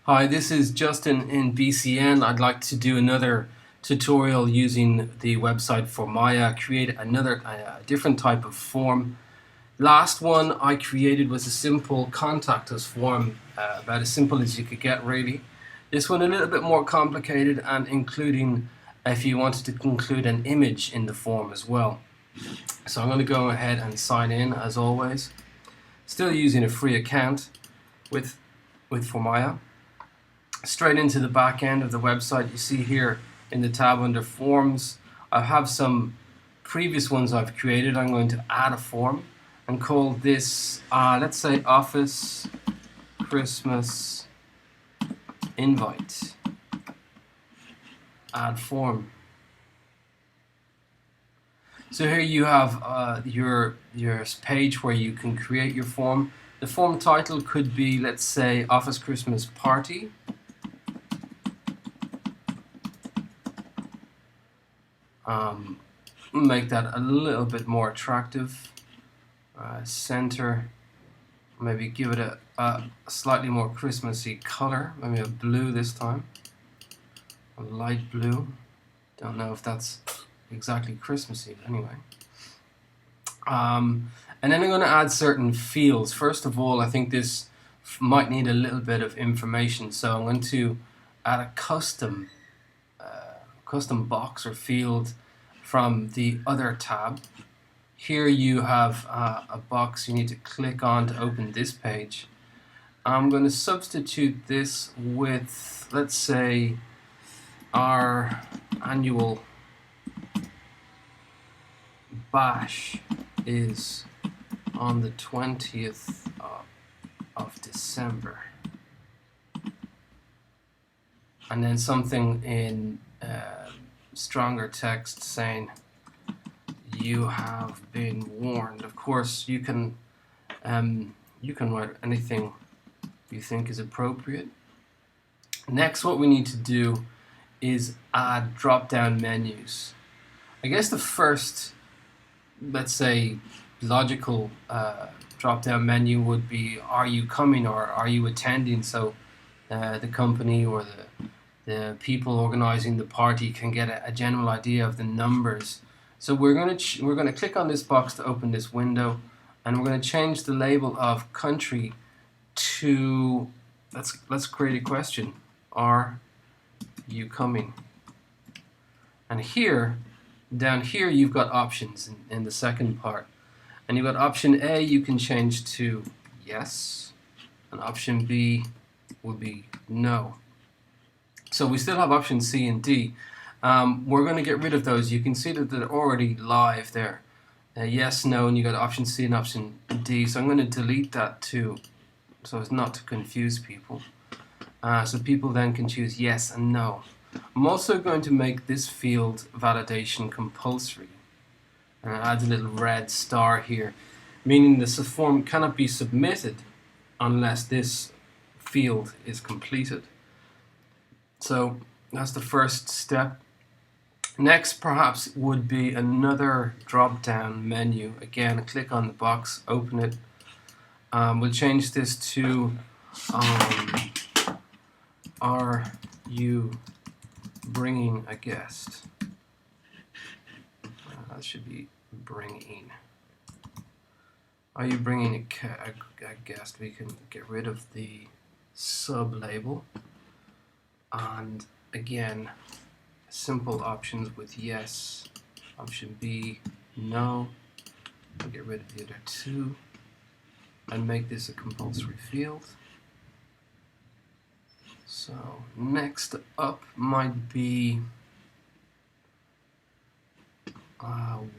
Hi, this is Justin in BCN. I'd like to do another tutorial using the website Formaya, create another different type of form. Last one I created was a simple contact us form, about as simple as you could get really. This one a little bit more complicated and including if you wanted to include an image in the form as well. So I'm going to go ahead and sign in as always. Still using a free account with Formaya. Straight into the back end of the website. You see here in the tab under forms, I have some previous ones I've created. I'm going to add a form and call this, let's say, Office Christmas Invite. Add form. So here you have your page where you can create your form. The form title could be, let's say, Office Christmas Party. Make that a little bit more attractive. Center, maybe give it a slightly more Christmassy color, maybe a blue this time, a light blue. Don't know if that's exactly Christmassy, but anyway. And then I'm going to add certain fields. First of all, I think this might need a little bit of information, so I'm going to add a custom box or field from the other tab. Here you have a box you need to click on to open this page. I'm going to substitute this with, let's say, our annual bash is on the 20th of December. And then something in stronger text saying you have been warned. Of course, you can write anything you think is appropriate. Next, what we need to do is add drop-down menus. I guess the first, let's say, logical drop-down menu would be "Are you coming?" or "Are you attending?" So the company or the people organizing the party can get a general idea of the numbers. So we're going to click on this box to open this window, and we're going to change the label of country to, let's create a question. Are you coming? And here, down here, you've got options in the second part. And you've got option A, you can change to yes, and option B would be no. So we still have option C and D. We're going to get rid of those. You can see that they're already live there. Yes, no, and you got option C and option D. So I'm going to delete that too, so as not to confuse people. So people then can choose yes and no. I'm also going to make this field validation compulsory. And I add a little red star here, meaning the form cannot be submitted unless this field is completed. So that's the first step. Next, perhaps, would be another drop-down menu. Again, click on the box, open it. We'll change this to are you bringing a guest? That should be bringing. Are you bringing a guest? We can get rid of the sub-label. And again, simple options with yes, option B, no. I'll get rid of the other two and make this a compulsory field. So next up might be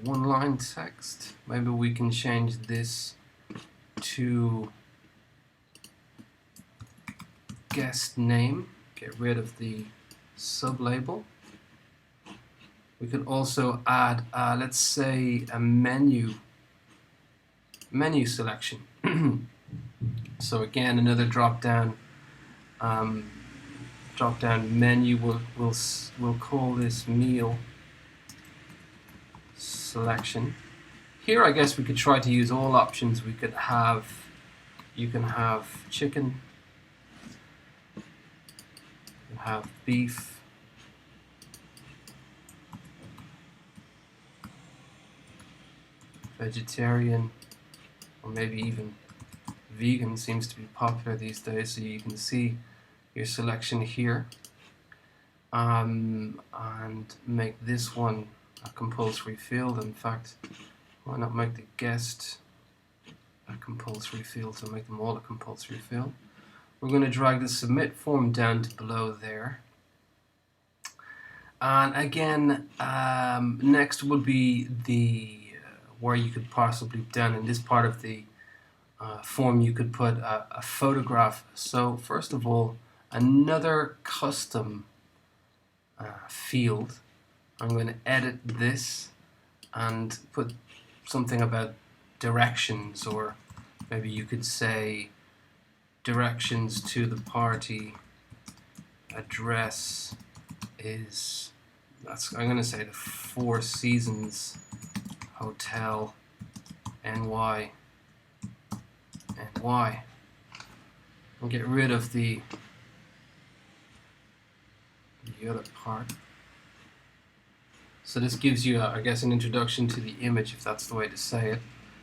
one line text. Maybe we can change this to guest name. Get rid of the sub-label. We could also add, let's say, a menu selection. So again, another drop-down menu. We'll call this meal selection. Here, I guess we could try to use all options. You can have chicken, have beef, vegetarian, or maybe even vegan seems to be popular these days, so you can see your selection here, and make this one a compulsory field. In fact, why not make the guest a compulsory field, so make them all a compulsory field. We're going to drag the submit form down to below there. And again, next would be the where you could possibly down in this part of the form you could put a photograph. So first of all, another custom field. I'm going to edit this and put something about directions, or maybe you could say directions to the party address is, I'm going to say the Four Seasons Hotel NY, and get rid of the other part. So this gives you, I guess, an introduction to the image, if that's the way to say it.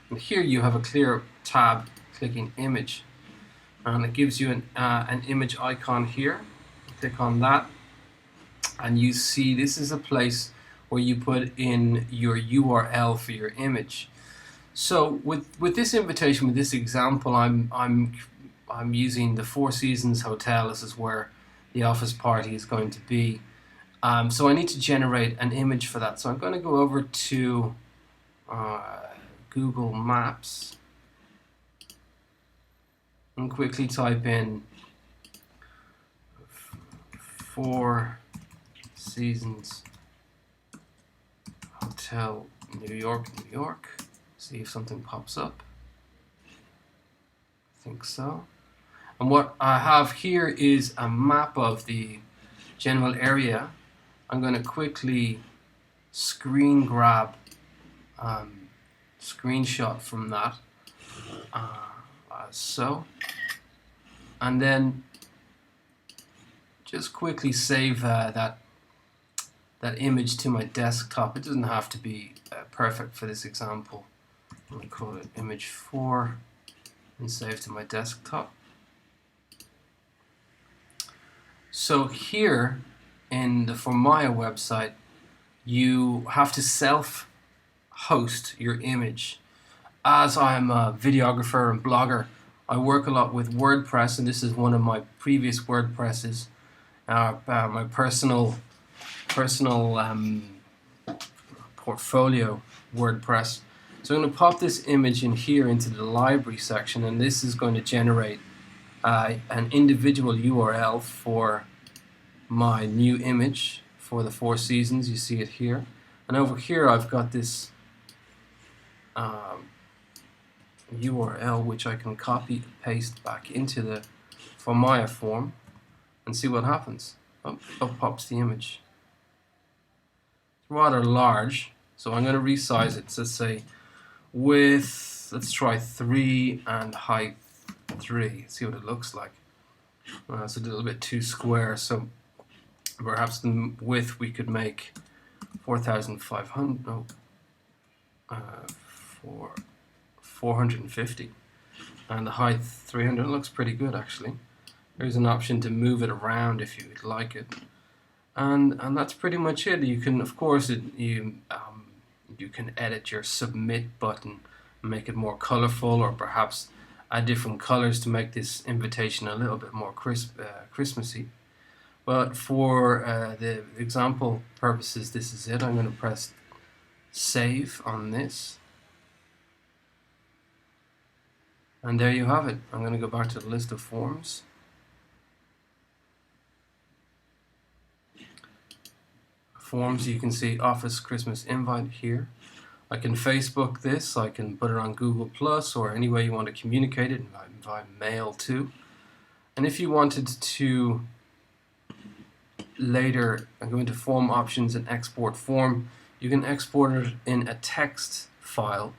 And here you have a clear tab clicking image, and it gives you an image icon here. Click on that, and you see this is a place where you put in your URL for your image. So with this invitation, with this example, I'm using the Four Seasons Hotel. This is where the office party is going to be. So I need to generate an image for that. So I'm going to go over to Google Maps and quickly type in Four Seasons Hotel New York, New York. See if something pops up. I think so. And what I have here is a map of the general area. I'm going to quickly screen grab, screenshot from that, as so, and then just quickly save that image to my desktop. It doesn't have to be perfect for this example. I'm going to call it image 4 and save to my desktop. So here in the Formaya website, you have to self-host your image. As I'm a videographer and blogger, I work a lot with WordPress, and this is one of my previous WordPresses, my personal portfolio WordPress. So I'm going to pop this image in here into the library section, and this is going to generate an individual URL for my new image for the Four Seasons. You see it here, and over here I've got this URL which I can copy and paste back into the Formaya form and see what happens. Up pops the image. It's rather large, so I'm going to resize it. So let's say width, let's try 3 and height 3. See what it looks like. It's a little bit too square, so perhaps the width we could make 4,500. No, 450, and the height 300. It looks pretty good actually. There's an option to move it around if you would like it, and that's pretty much it. You can, of course, you can edit your submit button and make it more colorful, or perhaps add different colors to make this invitation a little bit more Christmassy. But for the example purposes, this is it. I'm going to press save on this, and there you have it. I'm going to go back to the list of forms. Forms, you can see Office Christmas Invite here. I can Facebook this, I can put it on Google Plus, or any way you want to communicate it, via mail too. And if you wanted to later go into form options and export form, you can export it in a text file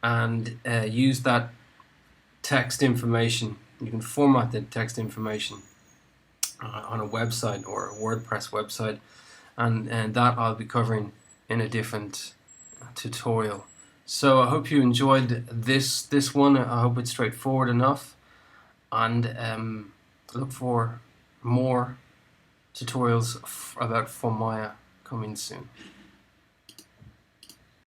and use that text information. You can format the text information on a website or a WordPress website, and that I'll be covering in a different tutorial. So I hope you enjoyed this one. I hope it's straightforward enough, and look for more tutorials about Formaya coming soon.